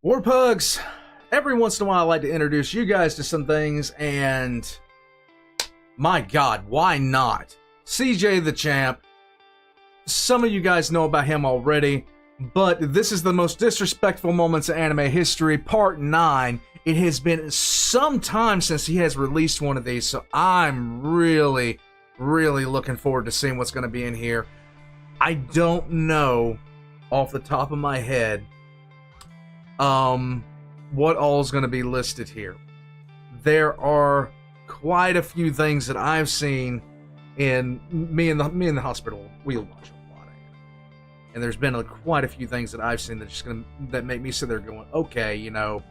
Warpugs, every once in a while I like to introduce you guys to some things, and my god, why not? CJ the Champ. Some of you guys know about him already, but this is the most disrespectful moments in anime history, part 9. It has been some time since he has released one of these, so I'm really looking forward to seeing what's going to be in here. I don't know off the top of my head what all is going to be listed here. There are quite a few things that I've seen in me in the hospital. We watch a lot of it, and there's been quite a few things that I've seen that make me sit there going, okay, you know,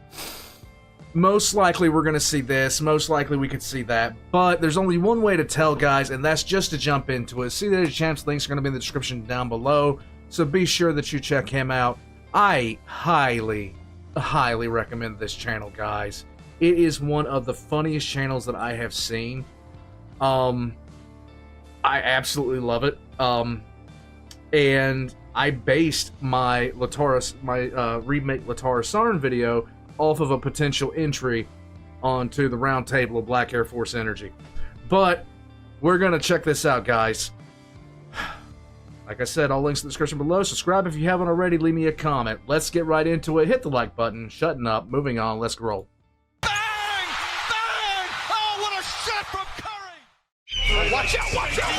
most likely we're going to see this, most likely we could see that, but there's only one way to tell, guys, and that's just to jump into it. See, the Dachamp's links are going to be in the description down below, so be sure that you check him out. I highly recommend this channel, guys. It is one of the funniest channels that I have seen. I absolutely love it. And I based my remake Latara Sarn video off of a potential entry onto the round table of Black Air Force Energy. But we're gonna check this out, guys. Like I said, all links in the description below. Subscribe if you haven't already. Leave me a comment. Let's get right into it. Hit the like button. Shutting up. Moving on. Let's roll. Bang! Bang! Oh, what a shot from Curry! Watch out! Watch out!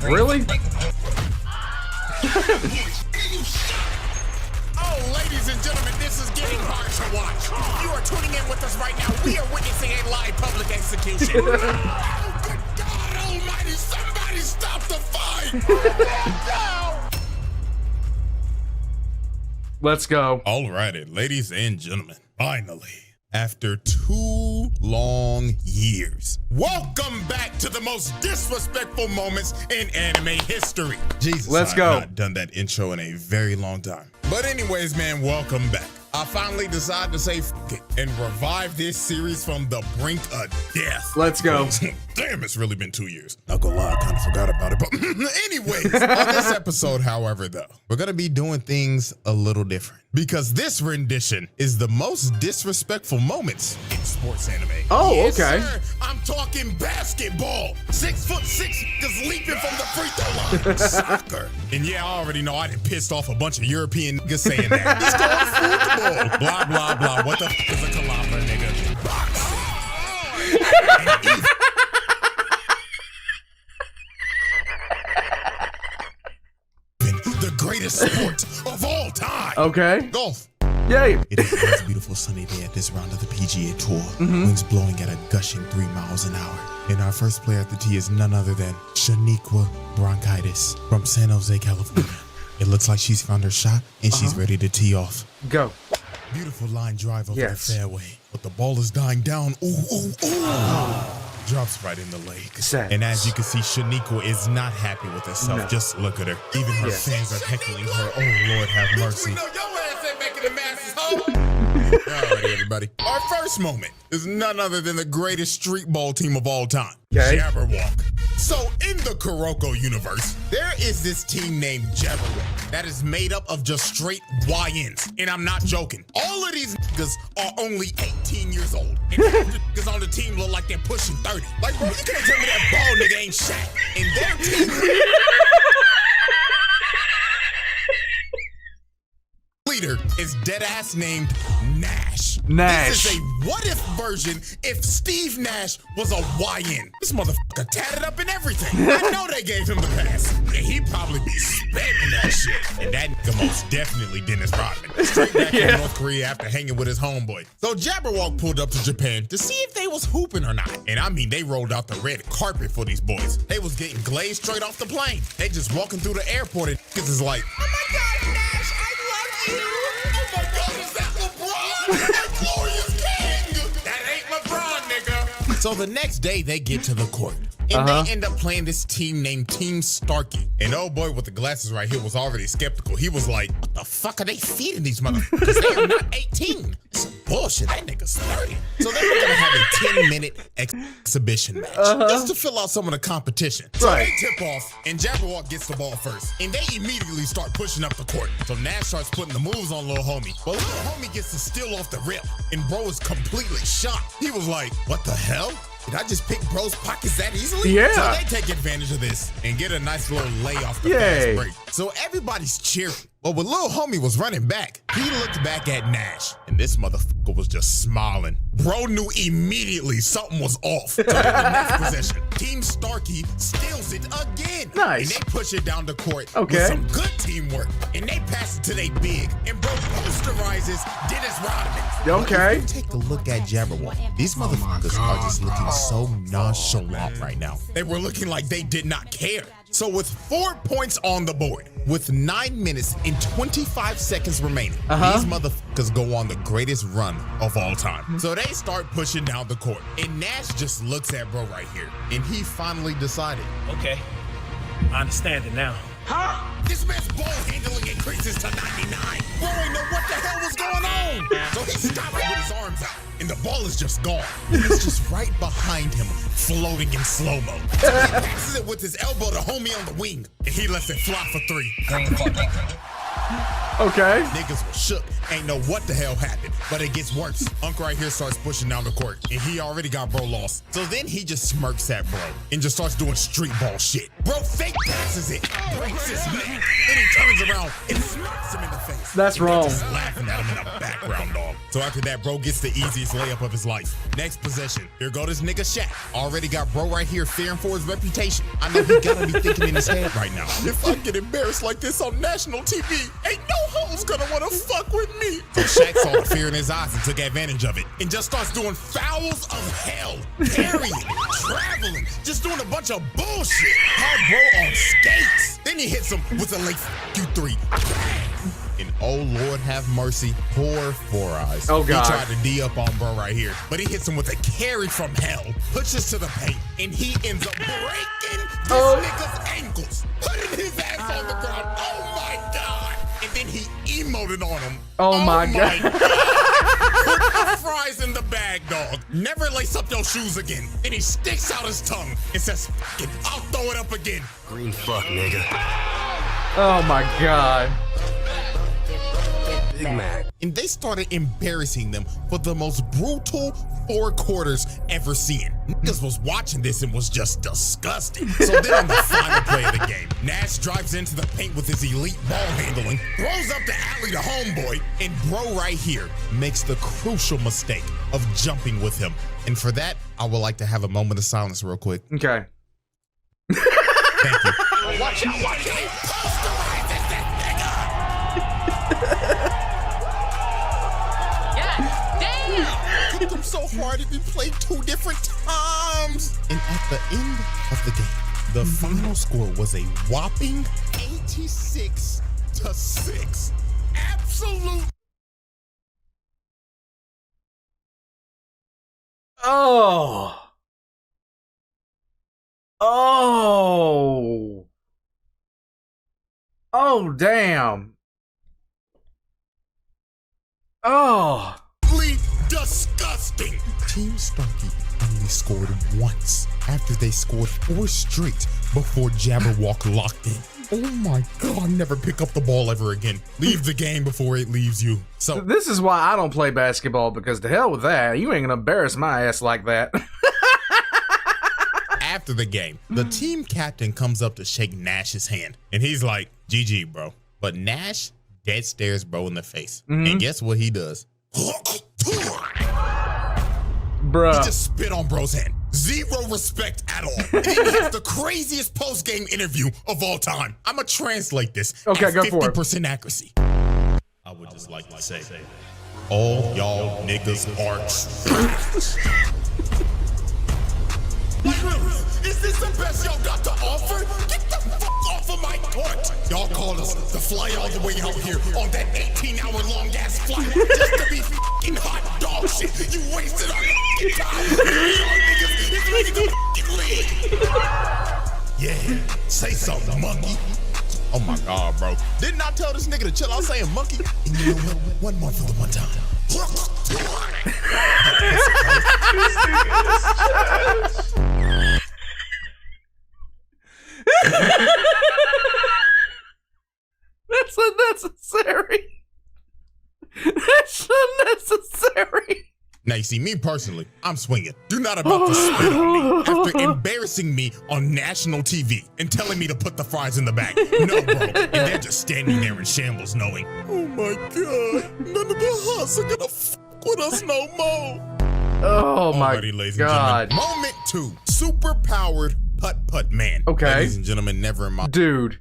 Really? Oh, ladies and gentlemen, this is getting hard to watch. You are tuning in with us right now. We are witnessing a live public execution. Oh, good God almighty, somebody stop the fight! Let's go. Alrighty, ladies and gentlemen, finally, after 2 long years, welcome back to the most disrespectful moments in anime history. Jesus, let's go. I've not done that intro in a very long time. But anyways, man, welcome back. I finally decided to say f it and revive this series from the brink of death. Let's go. Damn, it's really been 2 years. Not gonna lie, I kind of forgot about it. But anyways, on this episode, however, though, we're gonna be doing things a little different. Because this rendition is the most disrespectful moments in sports anime. Oh, yes, okay. Sir, I'm talking basketball. 6'6" just leaping from the free throw line. Soccer. And yeah, I already know I done pissed off a bunch of European niggas saying that. It's called football. Blah, blah, blah. What the f is a calabra, nigga? Boxing. The greatest sport of all time. Okay. Golf. Yay. It is the most beautiful sunny day at this round of the PGA Tour. Winds blowing at a gushing 3 miles an hour. And our first player at the tee is none other than Shaniqua Bronchitis from San Jose, California. It looks like she's found her shot and she's ready to tee off. Go. Beautiful line drive over the fairway, but the ball is dying down. Ooh, ooh, ooh. Drops right in the lake. Sad. And as you can see, Shaniqua is not happy with herself. No. Just look at her. Even her fans are heckling her. Oh, Lord, have mercy. We know your ass ain't making the masses, ho! Alrighty, everybody. Our first moment is none other than the greatest street ball team of all time, Okay. Jabberwock. So in the Kuroko universe, there is this team named Jabberwock that is made up of just straight YNs. And I'm not joking. All of these niggas are only 18 years old. And half the niggas on the team look like they're pushing 30. Like, bro, you can't tell me that ball nigga ain't Shaq. And their team leader is deadass named Nash. This is a what-if version if Steve Nash was a YN. This motherfucker tatted up and everything. I know they gave him the pass. And he probably be spamming that shit. And that nigga most definitely Dennis Rodman. Straight back from North Korea after hanging with his homeboy. So Jabberwock pulled up to Japan to see if they was hooping or not. And I mean, they rolled out the red carpet for these boys. They was getting glazed straight off the plane. They just walking through the airport and niggas is like, oh my God, Nash, I love you. Oh my God, is that LeBron? That glorious king. That ain't LeBron, nigga. So the next day they get to the court. And they end up playing this team named Team Starkey. And oh boy with the glasses right here was already skeptical. He was like, what the fuck are they feeding these motherfuckers? They are not 18. It's bullshit. That nigga's 30. So they were gonna have a 10-minute exhibition match just to fill out some of the competition. So they tip off, and Jabberwock gets the ball first. And they immediately start pushing up the court. So Nash starts putting the moves on Lil Homie. But Lil Homie gets the steal off the rip. And bro is completely shocked. He was like, what the hell? Did I just pick bro's pockets that easily? Yeah. So they take advantage of this and get a nice little lay off the fast break. So everybody's cheering. But when Lil Homie was running back, he looked back at Nash, and this motherfucker was just smiling. Bro knew immediately something was off. So in the next possession, Team Starkey steals it again. Nice. And they push it down the court with some good teamwork. And they pass it to they big. And bro posterizes Dennis Rodman. Okay. Take a look at Jabberwock. These motherfuckers are just looking so nonchalant right now. They were looking like they did not care. So with 4 points on the board, with 9 minutes and 25 seconds remaining, these motherfuckers go on the greatest run of all time. So they start pushing down the court. And Nash just looks at bro right here. And he finally decided. Okay, I understand it now. This man's ball handling increases to 99. Bro ain't know what the hell was going on. So he stops with his arms out, and the ball is just gone. It's just right behind him, floating in slow-mo. So he passes it with his elbow to Homie on the wing, and he lets it fly for 3. Okay. Niggas were shook. Ain't know what the hell happened, but it gets worse. Unc right here starts pushing down the court, and he already got bro lost. So then he just smirks at bro and just starts doing street ball shit. Bro fake passes it, breaks his neck, then he turns around and smacks him in the face. That's wrong. Just laughing at him in the background, dog. So after that, bro gets the easiest layup of his life. Next possession, here go this nigga Shaq. Already got bro right here fearing for his reputation. I know he gotta be thinking in his head right now, if I get embarrassed like this on national TV, ain't no hoes gonna wanna fuck with me. So Shaq saw the fear in his eyes and took advantage of it and just starts doing fouls of hell, carrying, traveling, just doing a bunch of bullshit. Had bro on skates. Then he hits him with a late Q3. And oh Lord have mercy, poor Four Eyes. Oh God. He tried to D up on bro right here, but he hits him with a carry from hell, pushes to the paint, and he ends up breaking this nigga's ankles, putting his ass on the ground. Oh my God. And then he emoted on him. Oh my God. Put the fries in the bag, dog. Never lace up your shoes again. And he sticks out his tongue and says, "Fuck it, I'll throw it up again." Green fuck, nigga. Oh my God. Big Mac. And they started embarrassing them for the most brutal 4 quarters ever seen. Niggas was watching this and was just disgusting. So then on the final play of the game, Nash drives into the paint with his elite ball handling, throws up the alley to homeboy, and bro right here makes the crucial mistake of jumping with him. And for that, I would like to have a moment of silence real quick. Okay. Thank you. Watch out, watch out. Posterize this nigga! Hit them so hard it been played 2 different times. And at the end of the game, the final score was a whopping 86-6. Absolute. Oh. Oh. Oh, damn. Oh. Disgusting. Team Starkey only scored once after they scored 4 straight before Jabberwock locked in. Oh my God, never pick up the ball ever again. Leave the game before it leaves you. So this is why I don't play basketball, because to hell with that. You ain't gonna embarrass my ass like that. after the game, the team captain comes up to shake Nash's hand, and he's like, GG, bro. But Nash dead stares bro in the face. And guess what he does? Bruh. He just spit on bro's hand. Zero respect at all. And he has the craziest post-game interview of all time. I'ma translate this. Okay, at go for it. 50% accuracy. I would just like to say, all y'all niggas are trash. Is this the best y'all got to offer? Get the fuck off of my court. Y'all called us to fly all the way out here on that 18-hour-long ass flight just to be fucking hot dog shit. You wasted our fucking time. Y'all niggas He's making the fucking league. Yeah, say something, monkey. Oh my God, bro. Didn't I tell this nigga to chill out saying monkey? And you know what? One more for the one time. That's unnecessary. That's unnecessary. Now, you see, me personally, I'm swinging. You're not about to spit on me after embarrassing me on national TV and telling me to put the fries in the bag. No, bro. And they're just standing there in shambles knowing, oh my God, none of the hots are gonna fuck with us no more. Oh my ladies God. And gentlemen, moment 2, superpowered putt-putt man. Okay. Ladies and gentlemen, never in my... Dude.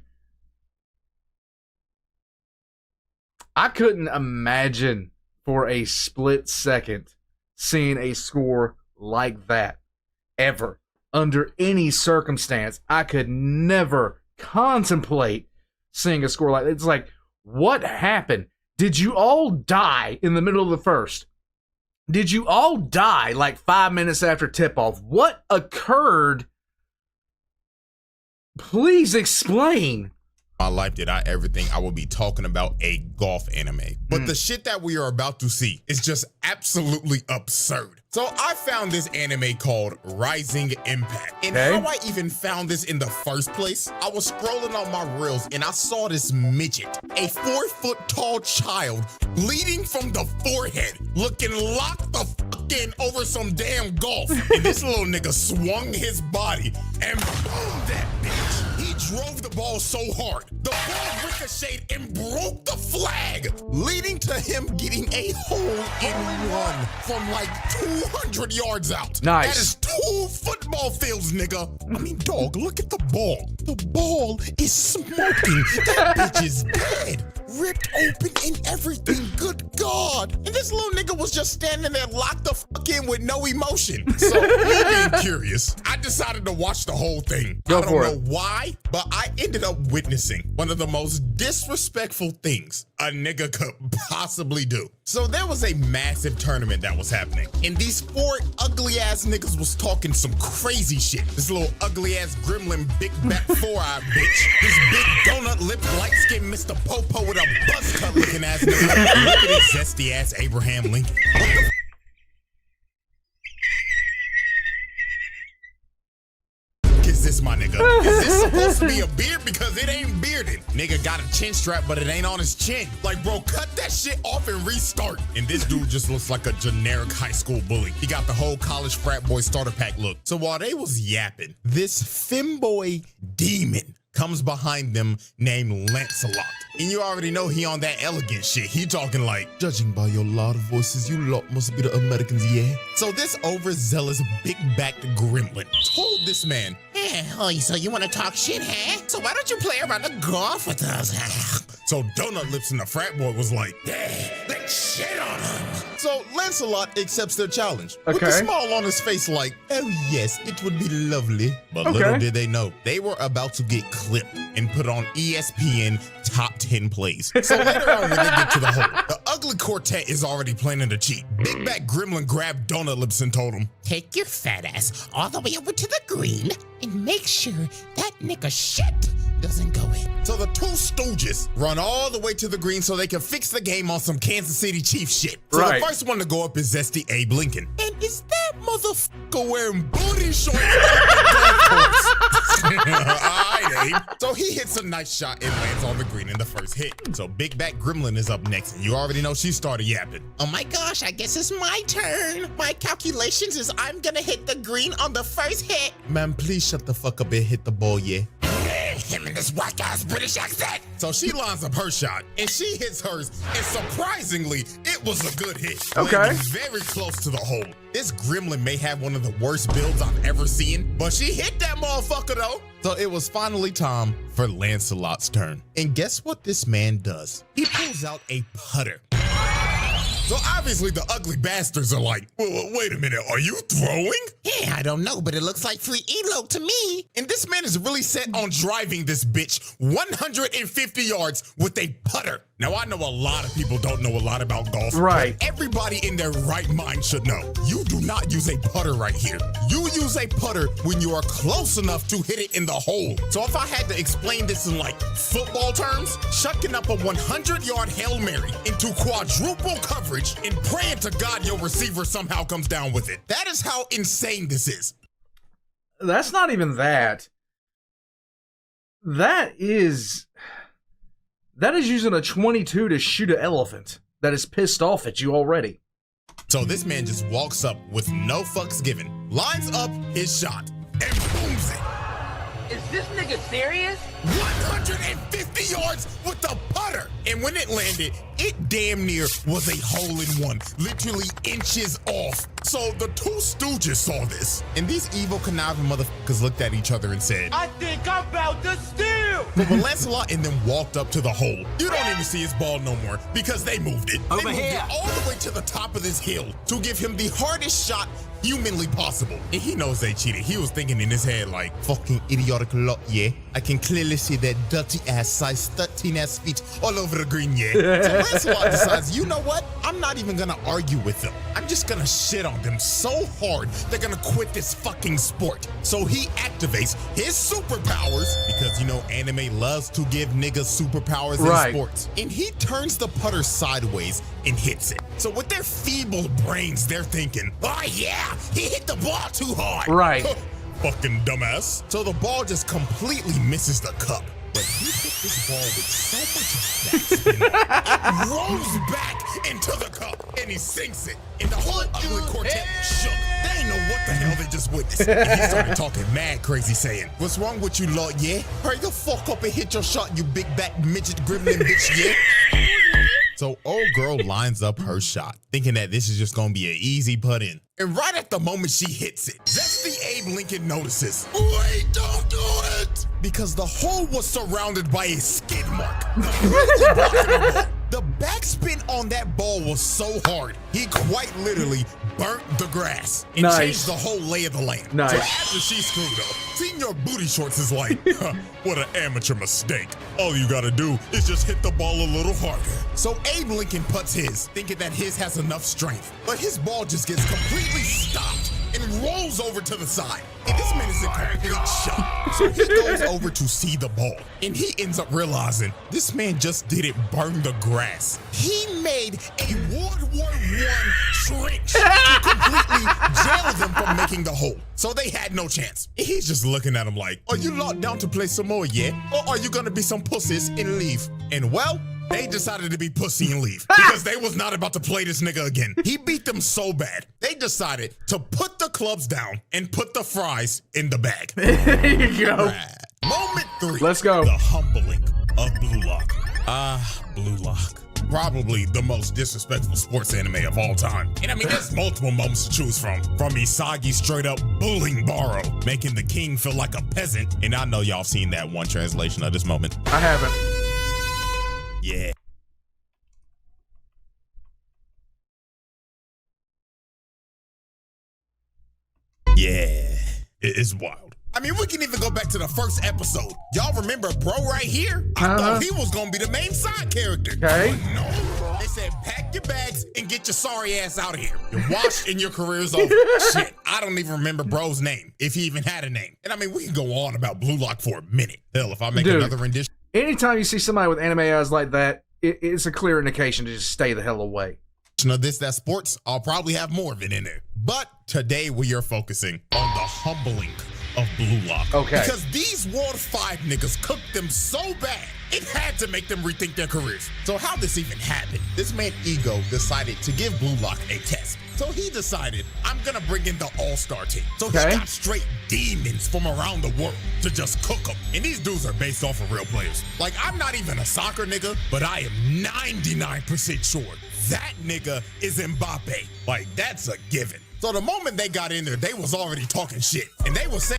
I couldn't imagine for a split second seeing a score like that ever under any circumstance. I could never contemplate seeing a score like that. It's like, what happened? Did you all die in the middle of the first? Did you all die like 5 minutes after tip-off? What occurred? Please explain. My life did I ever think I would be talking about a golf anime. But the shit that we are about to see is just absolutely absurd. So I found this anime called Rising Impact. And how I even found this in the first place, I was scrolling on my reels and I saw this midget, a 4-foot tall child, bleeding from the forehead, looking locked the fuck in over some damn golf. And this little nigga swung his body and boom that bitch. He drove the ball so hard, the ball ricocheted and broke the flag, leading to him getting a hole-in-one from like 200 yards out. Nice. That is 2 football fields, nigga. I mean, dog, look at the ball. The ball is smoking. That bitch is dead. Ripped open and everything, good God. And this little nigga was just standing there locked the fuck in with no emotion. So, me being curious, I decided to watch the whole thing. I don't know why, but I ended up witnessing one of the most disrespectful things a nigga could possibly do. So there was a massive tournament that was happening, and these 4 ugly ass niggas was talking some crazy shit. This little ugly ass gremlin, big back 4-eye bitch, this big donut lipped light skinned Mr. Popo with a buzz cut looking ass nigga. Look at this zesty ass Abraham Lincoln. What the is this, my nigga? Is this supposed to be a beard? Because it ain't bearded. Nigga got a chin strap, but it ain't on his chin. Like, bro, cut that shit off and restart. And this dude just looks like a generic high school bully. He got the whole college frat boy starter pack look. So while they was yapping, this femboy demon comes behind them named Lancelot. And you already know he on that elegant shit. He talking like, judging by your loud voices, you lot must be the Americans, yeah? So this overzealous, big-backed gremlin told this man, so you want to talk shit, huh? So why don't you play around the golf with us? So Donut Lips and the frat boy was like, let's shit on him. So Lancelot accepts their challenge with a smile on his face like, oh yes, it would be lovely. But little did they know, they were about to get clipped and put on ESPN top 10 plays. So later on when they get to the hole, the ugly quartet is already planning to cheat. Big Back Gremlin grabbed Donut Lips and told him, take your fat ass all the way over to the green and make sure that nigga shit doesn't go in. So the 2 stooges run all the way to the green so they can fix the game on some Kansas City Chiefs shit. So the first one to go up is Zesty Abe Lincoln. And is that motherfucker wearing booty shorts Alright, Abe. So he hits a nice shot and lands on the green in the first hit. So Big Back Gremlin is up next, and you already know she started yapping. Oh my gosh, I guess it's my turn. My calculations is I'm gonna hit the green on the first hit. Man, please shut the fuck up and hit the ball, yeah. Him and this white guy's British accent. So she lines up her shot, and she hits hers, and surprisingly, it was a good hit. Landing very close to the hole. This gremlin may have one of the worst builds I've ever seen, but she hit that motherfucker though. So it was finally time for Lancelot's turn. And guess what this man does? He pulls out a putter. So obviously the ugly bastards are like, well, wait a minute, are you throwing? Yeah, I don't know, but it looks like free elo to me. And this man is really set on driving this bitch 150 yards with a putter. Now, I know a lot of people don't know a lot about golf. Right. But everybody in their right mind should know. You do not use a putter right here. You use a putter when you are close enough to hit it in the hole. So if I had to explain this in like football terms, chucking up a 100-yard Hail Mary into quadruple coverage and praying to God your receiver somehow comes down with it. That is how insane this is. That's not even that. That is using a 22 to shoot an elephant that is pissed off at you already. So this man just walks up with no fucks given, lines up his shot, and booms it. Is this nigga serious? 150 yards with the putter. And when it landed, it damn near was a hole-in-one, literally inches off. So the two stooges saw this, and these evil conniving motherfuckers looked at each other and said, I think I'm about to steal. but when Lancelot and them walked up to the hole, you don't even see his ball no more because they moved it. Over they moved here. it all the way to the top of this hill to give him the hardest shot humanly possible. And he knows they cheated. He was thinking in his head like, fucking idiotic lot, yeah. I can clearly see their dirty ass size 13 ass feet all over the green, yeah. So Lancelot decides, you know what? I'm not even gonna argue with them. I'm just gonna shit on them so hard they're gonna quit this fucking sport. So he activates his superpowers because, you know, anime loves to give niggas superpowers Right. in sports. And he turns the putter sideways and hits it. So with their feeble brains, they're thinking, oh yeah, he hit the ball too hard. Right. Fucking dumbass. So the ball just completely misses the cup. But he hit this ball with so much backspin. It rolls back into the cup and he sinks it. And the whole ugly quartet shook. They ain't know what the hell they just witnessed. And he started talking mad crazy, saying, what's wrong with you, Lord, yeah? Hurry the fuck up and hit your shot, you big back midget gremlin bitch, yeah? So old girl lines up her shot, thinking that this is just gonna be an easy put in. And right at the moment she hits it, Zesty Abe Lincoln notices, wait, don't do it! Because the hole was surrounded by a skid mark. completely blocking the ball. The backspin on that ball was so hard, he quite literally burnt the grass and Nice. changed the whole lay of the land. Nice. So after she screwed up, seeing your booty shorts is like, what an amateur mistake. All you gotta do is just hit the ball a little harder. So Abe Lincoln puts his, thinking that his has enough strength, but his ball just gets completely stopped and rolls over to the side. And this man is in complete shock. So he goes over to see the ball, and he ends up realizing this man just didn't burn the grass. He made a World War I trench to completely jail them from making the hole. So they had no chance. And he's just looking at him like, are you locked down to play some more, yeah? Or are you gonna be some pussies and leave? And well, they decided to be pussy and leave because they was not about to play this nigga again. He beat them so bad, they decided to put the clubs down and put the fries in the bag. There you go. Moment 3. Let's go. The humbling of Blue Lock. Blue Lock. Probably the most disrespectful sports anime of all time. And I mean, there's multiple moments to choose from. From Isagi straight up bullying Baro, making the king feel like a peasant. And I know y'all seen that one translation of this moment. I haven't. Yeah. Yeah, it is wild. I mean, we can even go back to the first episode. Y'all remember bro right here? I thought he was gonna be the main side character. Okay. But no, they said pack your bags and get your sorry ass out of here. You're washed and your career's over. Shit, I don't even remember bro's name, if he even had a name. And I mean, we can go on about Blue Lock for a minute. Hell, if I make another rendition. Anytime you see somebody with anime eyes like that, it's a clear indication to just stay the hell away. Of this, that sports, I'll probably have more of it in there. But today we are focusing on the humbling of Blue Lock. Okay. Because these World 5 niggas cooked them so bad, it had to make them rethink their careers. So how this even happened? This man Ego decided to give Blue Lock a test. So he decided, I'm gonna bring in the all-star team. So he got straight demons from around the world to just cook them. And these dudes are based off of real players. Like, I'm not even a soccer nigga, but I am 99% sure that nigga is Mbappe. Like, that's a given. So the moment they got in there, they was already talking shit. And they was saying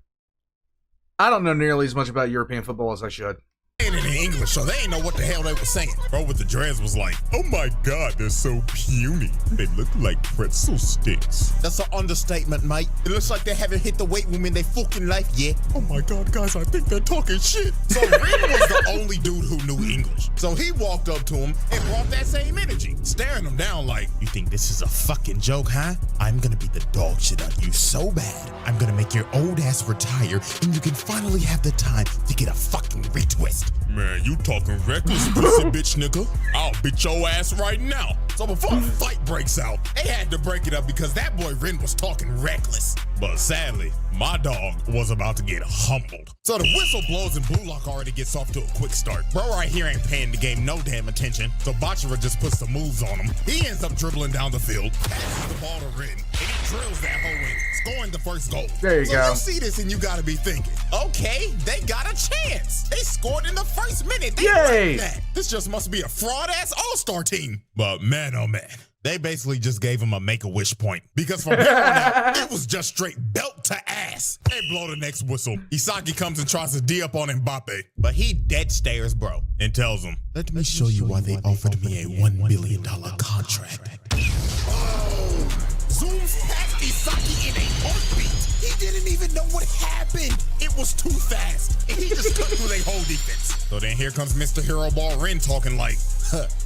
I don't know nearly as much about European football as I should. saying it in English, so they ain't know what the hell they were saying. Bro with the dreads was like, oh my God, they're so puny. They look like pretzel sticks. That's an understatement, mate. It looks like they haven't hit the weight room in their fucking life yet. Oh my God, guys, I think they're talking shit. So Ren was the only dude who knew English. So he walked up to him and brought that same energy, staring him down like, you think this is a fucking joke, huh? I'm gonna beat the dog shit out of you so bad. I'm gonna make your old ass retire and you can finally have the time to get a fucking retwist. Man, you talking reckless, pussy bitch nigga. I'll beat your ass right now. So before a fight breaks out, they had to break it up because that boy Ren was talking reckless. But sadly, my dog was about to get humbled. So the whistle blows and Blue Lock already gets off to a quick start. Bro right here ain't paying the game no damn attention, so Bachira just puts the moves on him. He ends up dribbling down the field, passes the ball to Ren, and he drills that hole in, scoring the first goal. There you go. So you see this and you gotta be thinking, okay, they got a chance. They scored in the first minute. They Yay! that. This just must be a fraud-ass all-star team. But man, oh man. They basically just gave him a Make-A-Wish point because from here on out, it was just straight belt to ass. They blow the next whistle. Isagi comes and tries to D up on Mbappe, but he dead stares bro and tells him, let me show you why they offered me a $1 billion contract. Oh, zooms past Isagi in a heartbeat. He didn't even know what happened. It was too fast, and he just cut through their whole defense. So then here comes Mr. Hero Ball Ren talking like,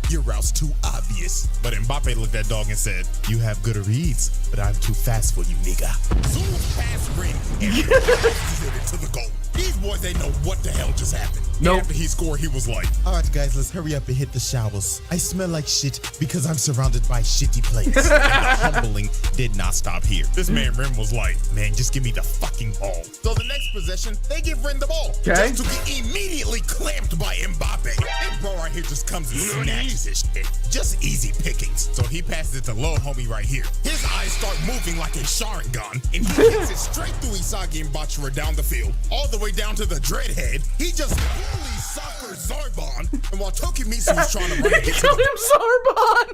your route's too obvious. But Mbappe looked at dog and said, you have good reads, but I'm too fast for you, nigga. Zooms past Ren and it to the goal. These boys, they know what the hell just happened. Nope. After he scored, he was like, all right, guys, let's hurry up and hit the showers. I smell like shit because I'm surrounded by shitty players. And the humbling did not stop here. This man Ren was like, man, just give me the fucking ball. So the next possession, they give Ren the ball. Okay. Just to be immediately clamped by Mbappe. And bro right here just comes and snatches his shit. Just easy pickings. So he passes it to little homie right here. His eyes start moving like a Sharingan, and he hits it straight through Isagi and Bachira down the field, all the way down to the dreadhead. He just fully soccer Zarbon, and while Tokimitsu's trying to run and get to Called the him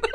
Zarbon.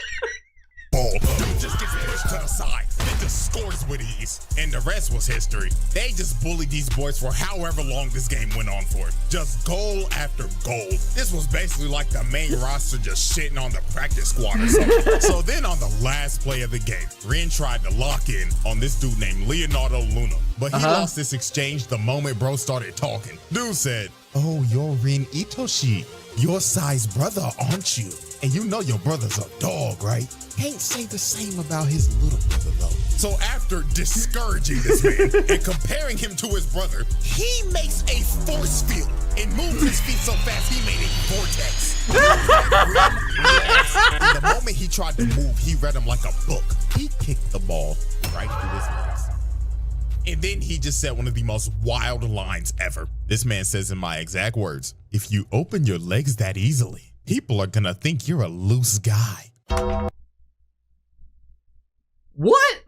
ball, dude just gets pushed to the side and just scores with ease. And the rest was history. They just bullied these boys for however long this game went on for. Just goal after goal. This was basically like the main roster just shitting on the practice squad or something. So then on the last play of the game, Ren tried to lock in on this dude named Leonardo Luna. But he lost this exchange the moment bro started talking. Dude said, oh, you're Ren Itoshi. Your size brother, aren't you? And you know your brother's a dog, right? Can't say the same about his little brother, though. So after discouraging this man and comparing him to his brother, he makes a force field and moves his feet so fast he made a vortex. And the moment he tried to move, he read him like a book. He kicked the ball right through his legs. And then he just said one of the most wild lines ever. This man says in my exact words, if you open your legs that easily, people are gonna think you're a loose guy. What?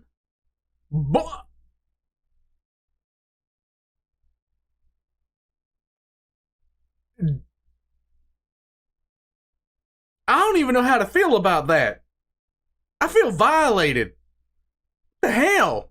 I don't even know how to feel about that. I feel violated. What the hell?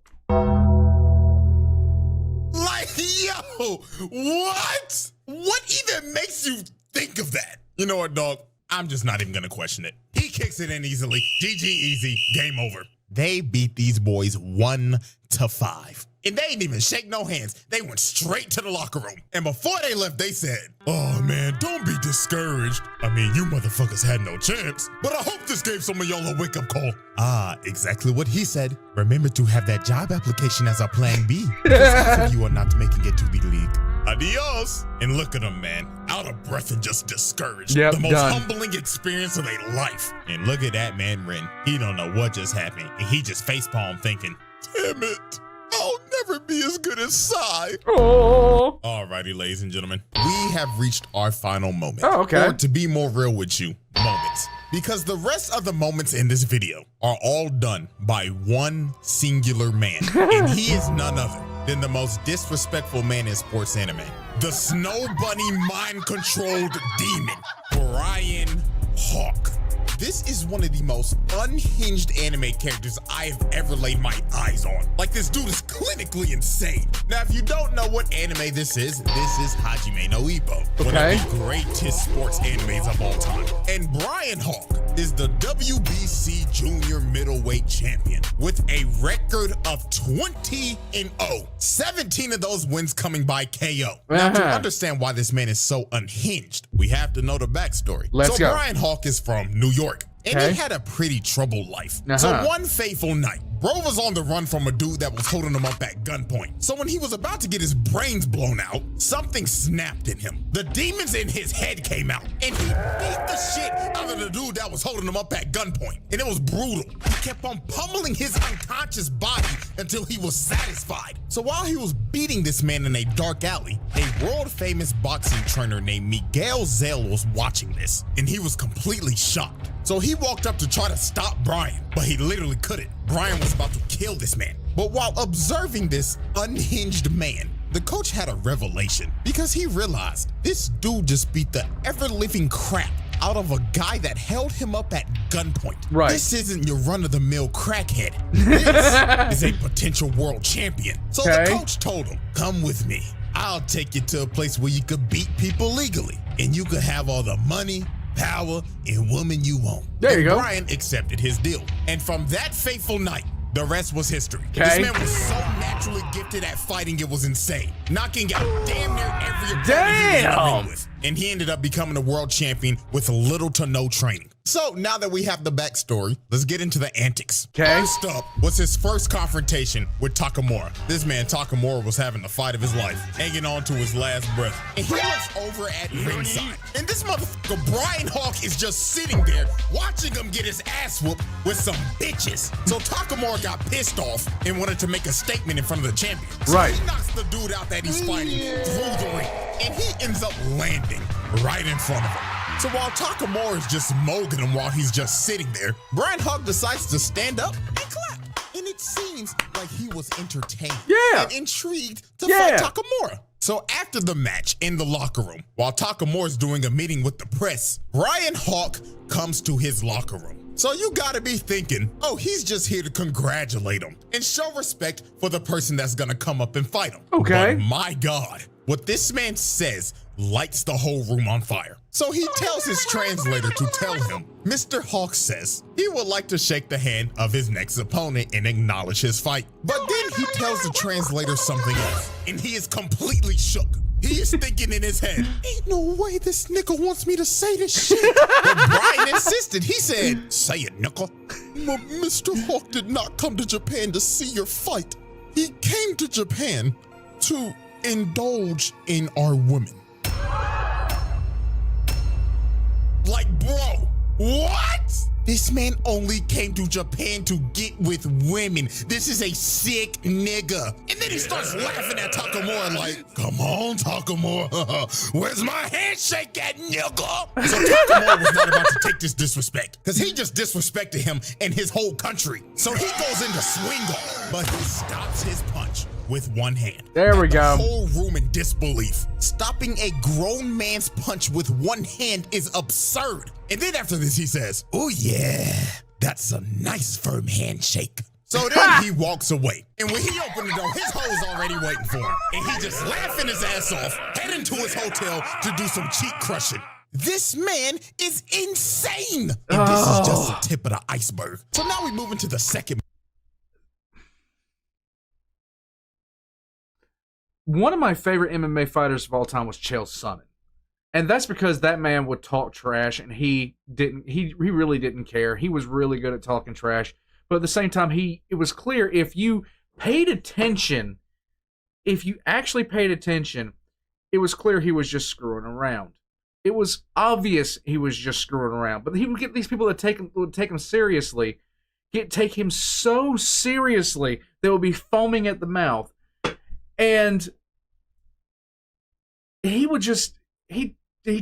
Like, yo, what? What even makes you think of that? You know what, dog? I'm just not even gonna question it. He kicks it in easily. GG easy. Game over. They beat these boys 1-5. And they didn't even shake no hands. They went straight to the locker room. And before they left, they said, oh man, don't be discouraged. I mean, you motherfuckers had no chance. But I hope this gave some of y'all a wake-up call. Ah, exactly what he said. Remember to have that job application as our plan B. Because half of you are not making it to the league. Adios. And look at him, man. Out of breath and just discouraged. Yep, the most done. humbling experience of their life. And look at that man, Ren. He don't know what just happened. And he just facepalm thinking, damn it. I'll never be as good as Sai. Oh. Alrighty, ladies and gentlemen. We have reached our final moment. Oh, okay. Or to be more real with you, moments. Because the rest of the moments in this video are all done by one singular man. And he is none other than the most disrespectful man in sports anime. The Snow Bunny mind-controlled demon, Brian Hawk. This is one of the most unhinged anime characters I have ever laid my eyes on. Like, this dude is clinically insane. Now, if you don't know what anime this is Hajime no Ippo, one of the greatest sports animes of all time. And Brian Hawk is the WBC Junior Middleweight Champion with a record of 20-0. 17 of those wins coming by KO. Now, to understand why this man is so unhinged, we have to know the backstory. Let's go. Brian Hawk is from New York, and he had a pretty troubled life. So one fateful night, bro was on the run from a dude that was holding him up at gunpoint. So when he was about to get his brains blown out, something snapped in him. The demons in his head came out, and he beat the shit out of the dude that was holding him up at gunpoint. And it was brutal. He kept on pummeling his unconscious body until he was satisfied. So while he was beating this man in a dark alley, a world-famous boxing trainer named Miguel Zale was watching this, and he was completely shocked. So he walked up to try to stop Brian, but he literally couldn't. Brian was about to kill this man. But while observing this unhinged man, the coach had a revelation because he realized this dude just beat the ever-living crap out of a guy that held him up at gunpoint. Right. This isn't your run-of-the-mill crackhead. This is a potential world champion. So the coach told him, come with me. I'll take you to a place where you could beat people legally, and you could have all the money, power, and woman you want. There you go. Brian accepted his deal. And from that fateful night, the rest was history. This man was so naturally gifted at fighting, it was insane. Knocking out damn near every opponent he was in the ring with. And he ended up becoming a world champion with little to no training. So now that we have the backstory, let's get into the antics. First up was his first confrontation with Takamura. This man, Takamura, was having the fight of his life, hanging on to his last breath. And he looks over at ringside. And this motherfucker, Brian Hawk, is just sitting there watching him get his ass whooped with some bitches. So Takamura got pissed off and wanted to make a statement in front of the champion. So he knocks the dude out that he's fighting through the ring. And he ends up landing right in front of him. So while Takamura is just mogging him while he's just sitting there, Brian Hawk decides to stand up and clap. And it seems like he was entertained and intrigued to fight Takamura. So after the match in the locker room, while Takamura's doing a meeting with the press, Brian Hawk comes to his locker room. So you gotta be thinking, oh, he's just here to congratulate him and show respect for the person that's gonna come up and fight him. But my God, what this man says lights the whole room on fire. So he tells his translator to tell him, Mr. Hawk says he would like to shake the hand of his next opponent and acknowledge his fight. But then he tells the translator something else, and he is completely shook. He is thinking in his head, ain't no way this nigga wants me to say this shit. But Brian insisted. He said, say it, nigga. Mr. Hawk did not come to Japan to see your fight. He came to Japan to indulge in our women. Like, bro, what? This man only came to Japan to get with women. This is a sick nigga. And then he starts laughing at Takamura like, come on, Takamura. Where's my handshake at, nigga? So Takamura was not about to take this disrespect because he just disrespected him and his whole country. So he goes into swing off, but he stops his punch with one hand. There we go. The whole room in disbelief. Stopping a grown man's punch with one hand is absurd. And then after this, he says, oh yeah, that's a nice firm handshake. So then he walks away. And when he opened the door, his hoe's already waiting for him. And he just laughing his ass off, heading to his hotel to do some cheek crushing. This man is insane. And this is just the tip of the iceberg. So now we move into the second. One of my favorite MMA fighters of all time was Chael Sonnen. And that's because that man would talk trash and he really didn't care. He was really good at talking trash. But at the same time, it was clear if you paid attention, if you actually paid attention, it was clear he was just screwing around. It was obvious he was just screwing around. But he would get these people that would take him seriously, take him so seriously, they would be foaming at the mouth. And he would just, he'd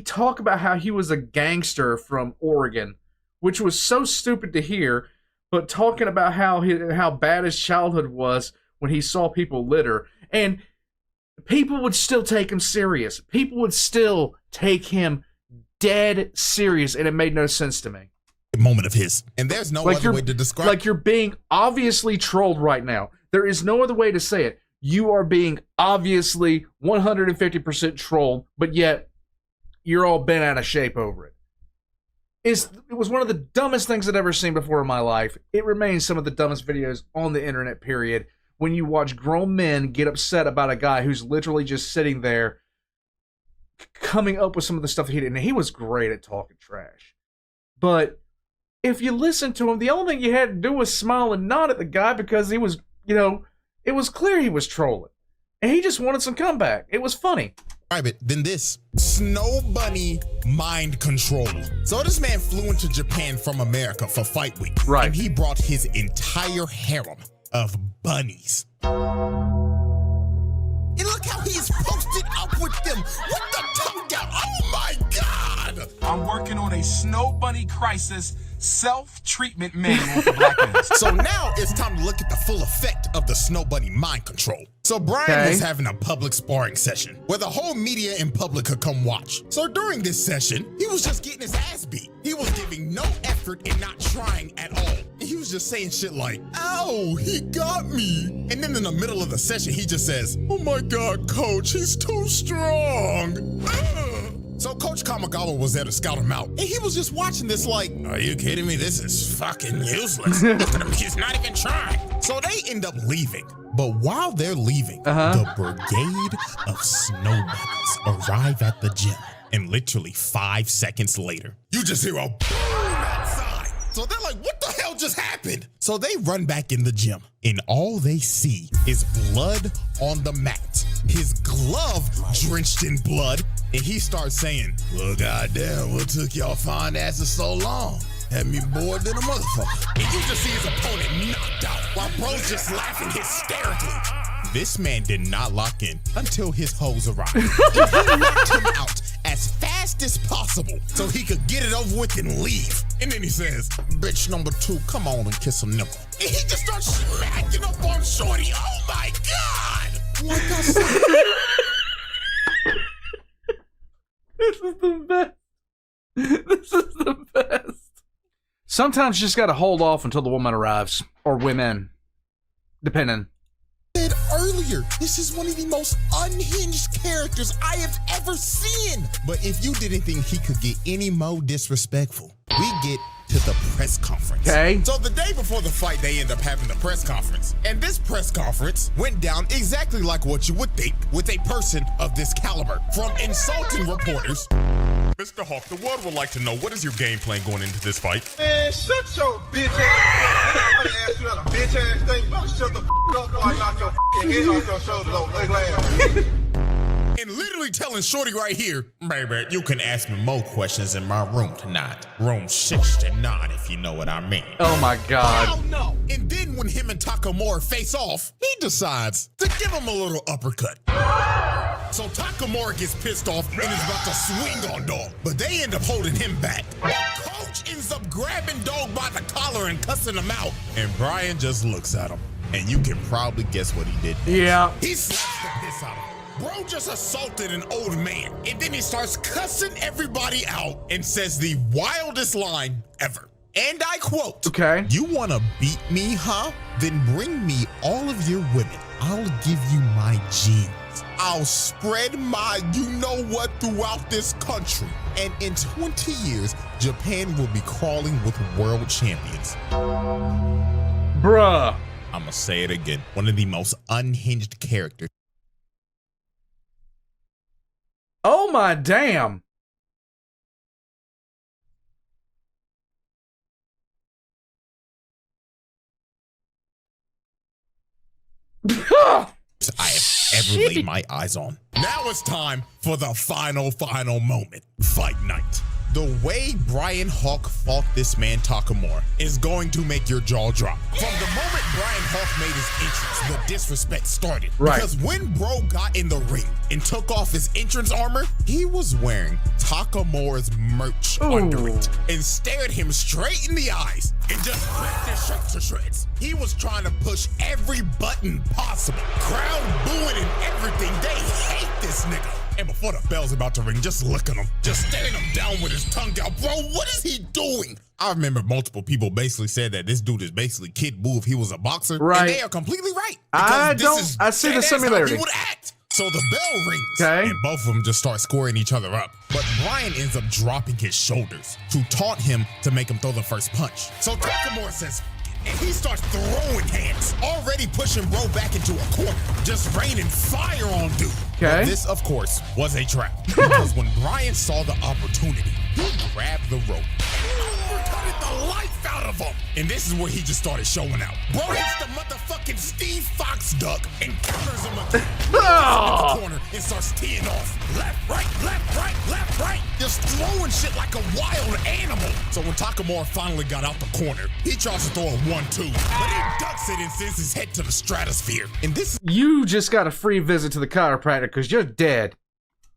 talk about how he was a gangster from Oregon, which was so stupid to hear, but talking about how bad his childhood was when he saw people litter. And people would still take him serious. People would still take him dead serious, and it made no sense to me. moment of his. And there's no other way to describe it. Like you're being obviously trolled right now. There is no other way to say it. You are being obviously 150% trolled, but yet you're all bent out of shape over it. It was one of the dumbest things I'd ever seen before in my life. It remains some of the dumbest videos on the internet, period. When you watch grown men get upset about a guy who's literally just sitting there coming up with some of the stuff he did. And he was great at talking trash. But if you listen to him, the only thing you had to do was smile and nod at the guy because he was, it was clear he was trolling. And he just wanted some comeback. It was funny. Than this. Snow bunny mind control. So this man flew into Japan from America for Fight Week. Right. And he brought his entire harem of bunnies. And look how he's posted up with them with the tongue out. Oh my God! I'm working on a snow bunny crisis self-treatment manual for black men. So now it's time to look at the full effect of the snow bunny mind control. So Brian was having a public sparring session where the whole media and public could come watch. So during this session, he was just getting his ass beat. He was giving no effort and not trying at all. And he was just saying shit like, ow, he got me. And then in the middle of the session, he just says, oh my God, coach, he's too strong. So Coach Kamigawa was there to scout him out. And he was just watching this like, are you kidding me? This is fucking useless. He's not even trying. So they end up leaving. But while they're leaving, the brigade of snow bunnies arrive at the gym. And literally 5 seconds later, you just hear a boom outside. So they're like, what the hell just happened? So they run back in the gym. And all they see is blood on the mat. His glove drenched in blood. And he starts saying, well, goddamn, what took y'all fine asses so long? Had me bored than a motherfucker. And you just see his opponent knocked out while bro's just laughing hysterically. This man did not lock in until his hoes arrived. And he knocked him out as fast as possible so he could get it over with and leave. And then he says, bitch number 2, come on and kiss a nipple. And he just starts smacking up on Shorty. Oh my God. Like I said. This is the best. This is the best. Sometimes you just gotta hold off until the woman arrives. Or women. Depending. Said earlier, this is one of the most unhinged characters I have ever seen. But if you didn't think he could get any more disrespectful, we get to the press conference. Okay. So the day before the fight, they end up having the press conference. And this press conference went down exactly like what you would think with a person of this caliber. From insulting reporters. Mr. Hawk, the world would like to know, what is your game plan going into this fight? Man, shut your bitch ass up. I asked you that a bitch ass thing. You better shut the up before I knock your head off your shoulders, old ugly ass. And literally telling Shorty right here, baby, you can ask me more questions in my room tonight. Room 69, if you know what I mean. Oh my God. Hell no. And then when him and Takamura face off, he decides to give him a little uppercut. So Takamura gets pissed off and is about to swing on Dog, but they end up holding him back. Coach ends up grabbing Dog by the collar and cussing him out. And Brian just looks at him. And you can probably guess what he did next. Yeah. He slaps the piss out of him. Bro just assaulted an old man, and then he starts cussing everybody out and says the wildest line ever. And I quote, okay, you wanna beat me, huh? Then bring me all of your women. I'll give you my genes. I'll spread my you-know-what throughout this country. And in 20 years, Japan will be crawling with world champions. Bruh. I'ma say it again. One of the most unhinged characters. Oh my damn. I have ever laid my eyes on. Now it's time for the final moment. Fight night. The way Brian Hawk fought this man Takamura is going to make your jaw drop. From the moment Brian Hawk made his entrance, the disrespect started. Right. Because when bro got in the ring and took off his entrance armor, he was wearing Takamura's merch under it and stared him straight in the eyes and just ripped his shirt to shreds. He was trying to push every button possible. Crowd booing and everything. They hate this nigga. And before the bell's about to ring, just look at him. Just staring him down with his tongue out. Bro, what is he doing? I remember multiple people basically said that this dude is basically Kid Buu if he was a boxer. Right. And they are completely right. I Because don't. I see the similarity. How he would act. So the bell rings, Okay. and both of them just start scoring each other up. But Brian ends up dropping his shoulders to taunt him to make him throw the first punch. So Takamura says, and he starts throwing hands, already pushing Bro back into a corner, just raining fire on dude. Okay. But this, of course, was a trap. Because when Brian saw the opportunity, he grabbed the rope and uppercutted the life out of him. And this is where he just started showing out. Bro hits the motherfucking Steve Fox duck and counters him again. In the corner and starts teeing off. Left, right, left, right, left, right. Just throwing shit like a wild animal. So when Takamura finally got out the corner, he tries to throw a 1-2, but he ducks it and sends his head to the stratosphere. And this You just got a free visit to the chiropractor because you're dead.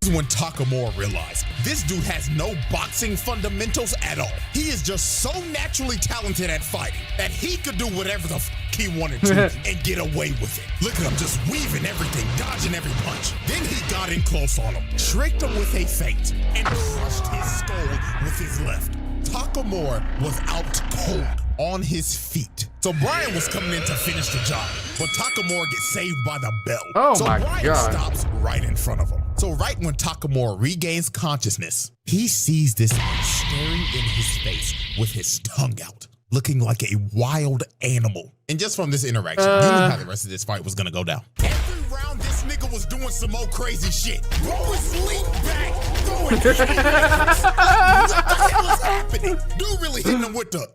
is when Takamura realized this dude has no boxing fundamentals at all. He is just so naturally talented at fighting that he could do whatever the he wanted to and get away with it. Look at him just weaving everything, dodging every punch. Then he got in close on him, tricked him with a feint, and crushed his skull with his left. Takamura was out cold on his feet. So Brian was coming in to finish the job, but Takamura gets saved by the bell. Oh so my Brian God. stops right in front of him. So right when Takamura regains consciousness, he sees this man staring in his face with his tongue out, looking like a wild animal. And just from this interaction, you knew how the rest of this fight was gonna go down. Every round, this nigga was doing some more crazy shit. Bro was leaning back, throwing haymakers. What the hell is happening? Dude really hitting him with the...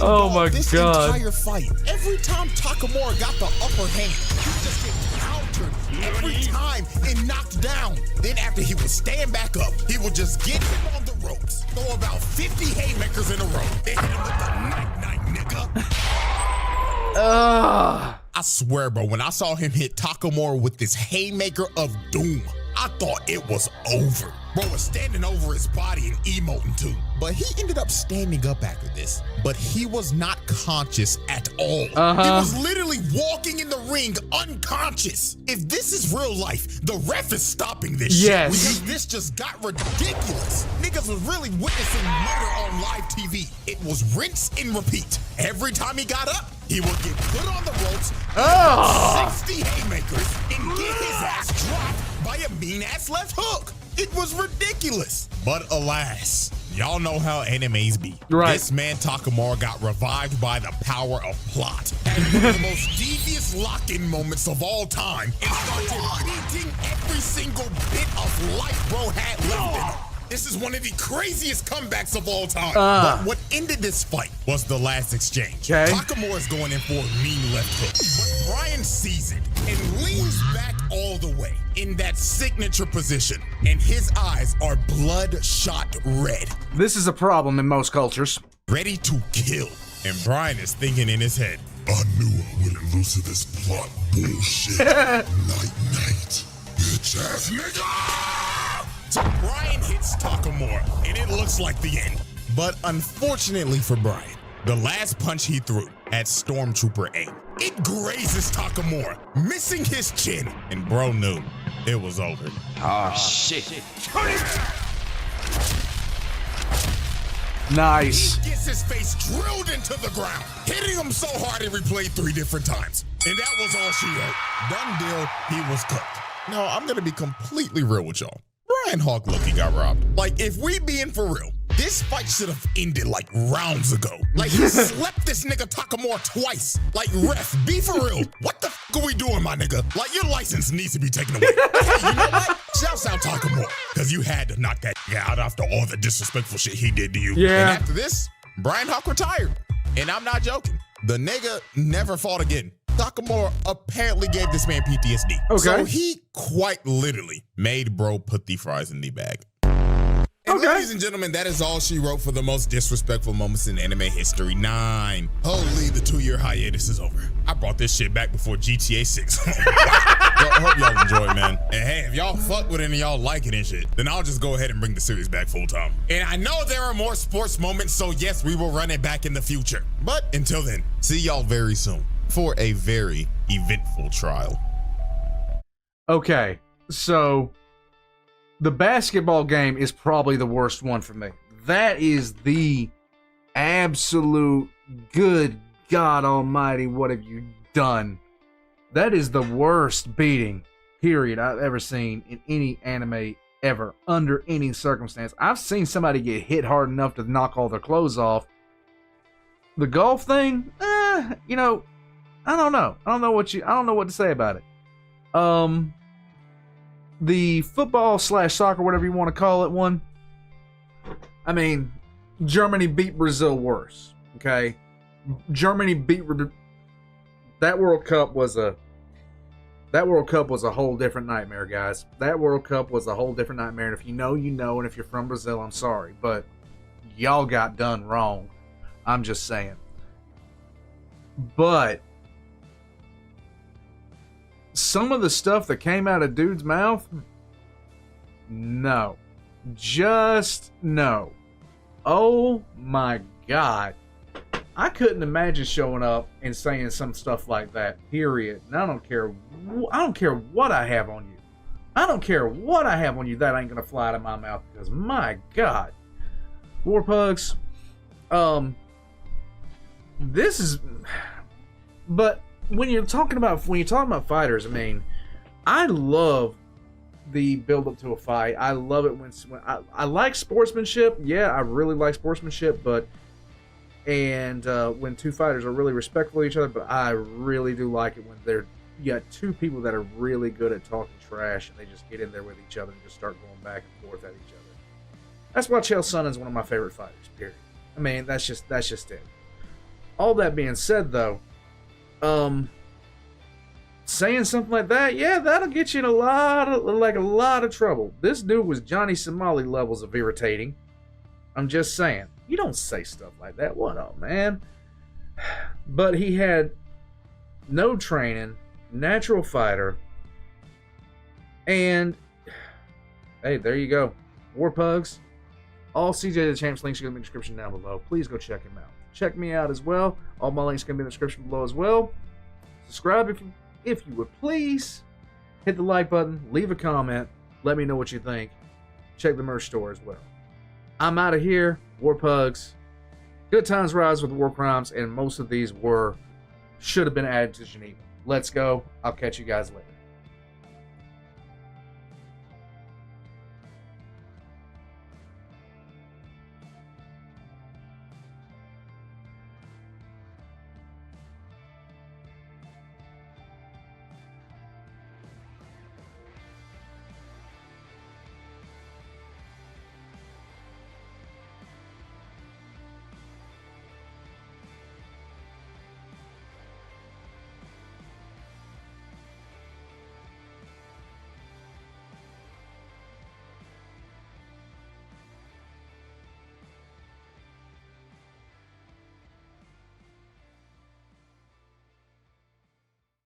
Oh my this God. entire fight, every time Takamura got the upper hand, he just get countered every time and knocked down. Then after he would stand back up, he would just get him on the ropes, throw about 50 haymakers in a row, then hit him with the night-night, nigga. I swear, bro, when I saw him hit Takamura with this haymaker of doom, I thought it was over. Bro was standing over his body and emoting too. But he ended up standing up after this. But he was not conscious at all. He was literally walking in the ring unconscious. If this is real life, the ref is stopping this shit. Because this just got ridiculous. Niggas was really witnessing murder on live TV. It was rinse and repeat. Every time he got up, he would get put on the ropes, 60 haymakers, and get his ass dropped by a mean-ass left hook. It was ridiculous. But alas, y'all know how animes be. This man Takamura got revived by the power of plot. And one of the most devious lock-in moments of all time, and started beating every single bit of life bro had left in him. This is one of the craziest comebacks of all time. But what ended this fight was the last exchange. Takamura is going in for a mean left hook, but Brian sees it and leans back all the way in that signature position, and his eyes are bloodshot red. This is a problem in most cultures. Ready to kill. And Brian is thinking in his head, I knew I wouldn't lose to this plot bullshit. Night-night, bitch ass nigga! So Brian hits Takamura, and it looks like the end. But unfortunately for Brian, the last punch he threw had Stormtrooper aim. It grazes Takamura, missing his chin, and bro knew it was over. Oh, shit. Nice. He gets his face drilled into the ground, hitting him so hard it replayed 3 different times. And that was all she wrote. Done deal, he was cooked. Now, I'm gonna be completely real with y'all. Brian Hawk Lucky got robbed. Like, if we being for real, this fight should have ended like rounds ago. Like, he slept this nigga Takamura twice. Like, ref, be for real. What the f are we doing, my nigga? Like, your license needs to be taken away. Hey, you know what? Shouts out Takamura, because you had to knock that nigga out after all the disrespectful shit he did to you. Yeah. And after this, Brian Hawk retired. And I'm not joking. The nigga never fought again. Takamura apparently gave this man PTSD. Okay. So he quite literally made bro put the fries in the bag. And ladies and gentlemen, that is all she wrote for the most disrespectful moments in anime history. 9. Holy, the 2-year hiatus is over. I brought this shit back before GTA 6. I hope y'all enjoy it, man. And hey, if y'all fuck with it and y'all like it and shit, then I'll just go ahead and bring the series back full time. And I know there are more sports moments, so yes, we will run it back in the future. But until then, see y'all very soon for a very eventful trial. Okay, so the basketball game is probably the worst one for me. That is the absolute good God Almighty, what have you done? That is the worst beating, period, I've ever seen in any anime ever, under any circumstance. I've seen somebody get hit hard enough to knock all their clothes off. The golf thing, you know, I don't know. I don't know what to say about it. The football / soccer, whatever you want to call it, one. I mean, Germany beat Brazil worse. Okay, Germany beat that World Cup was a whole different nightmare, guys. That World Cup was a whole different nightmare. And if you know, you know. And if you're from Brazil, I'm sorry, but y'all got done wrong. I'm just saying. But some of the stuff that came out of dude's mouth, no. Just no. Oh my God. I couldn't imagine showing up and saying some stuff like that, period. And I don't care what I have on you. I don't care what I have on you, that ain't gonna fly out of my mouth, because my God. War Pugs, this is, but when you're talking about fighters, I mean, I love the build up to a fight. I love it when I like sportsmanship. Yeah, I really like sportsmanship, but when two fighters are really respectful of each other. But I really do like it when you got two people that are really good at talking trash and they just get in there with each other and just start going back and forth at each other. That's why Chael Sonnen is one of my favorite fighters. Period. I mean, that's just it. All that being said, though, saying something like that, yeah, that'll get you in a lot of trouble. This dude was Johnny Somali levels of irritating. I'm just saying, you don't say stuff like that. What up, man? But he had no training, natural fighter, and hey, there you go. War Pugs. All CJ Dachamp's links are going to be in the description down below. Please go check him out. Check me out as well. All my links are going to be in the description below as well. Subscribe if you would please. Hit the like button. Leave a comment. Let me know what you think. Check the merch store as well. I'm out of here. War Pugs. Good times rise with war crimes, and most of these should have been added to Geneva. Let's go. I'll catch you guys later.